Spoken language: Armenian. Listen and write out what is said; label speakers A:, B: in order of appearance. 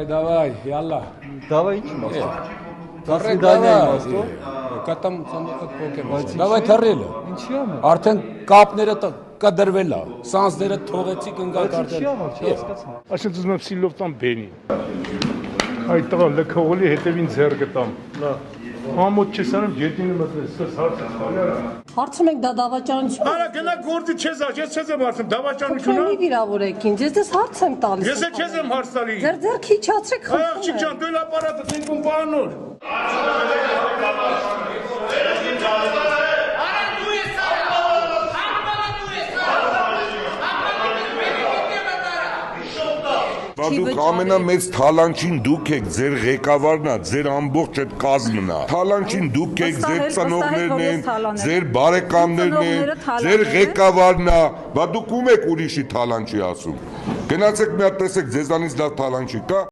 A: Давай, ялла.
B: Давай ինչ մասը։
A: Թռեք,
B: Դանիա
A: давай.
B: իմաստով։
A: Կտամ ցամոքդ փոքեմ։ Давай թռել։
B: Ինչի՞ համար։
A: Արդեն կապները կդրվել է։ Սանսները թողեցի կնգալ
B: Ինչի՞ համար, չհասկացա։
C: Այսինքն ուզում եմ սիլով տամ բենի։ Այդ տղա լքողոլի հետևին ձեռ գտամ։ Լավ։ Համոտ չես անում ջետինը մտես, սս հարցը սխալյարա։
D: Հարցում եք դա դավաճանություն։
C: Արա գնա գործի չես աճ, ես չես եմ հարցում, դավաճանություն
D: Մի վիրավորեք ինձ, ես հարց եմ տալիս։
C: Ես էլ չես եմ հարց տալի։
D: Ձեր ձեռքի իջացրեք խնդրում եմ։
C: Աղջիկ ջան, դու էլ ապարատը տենքում պանոր։
E: Դուք ամենամեծ թալանչին դուք եք, ձեր ղեկավարն է, ձեր ամբողջ այդ կազմն է։ Թալանչին դուք եք, ձեր ծնողներն են, ձեր բարեկամներն են, ձեր ղեկավարն է, բա դուք ում եք ուրիշի թալանչի ասում։ Գնացեք մի հատ տեսեք ձեզանից լավ թալանչի կա։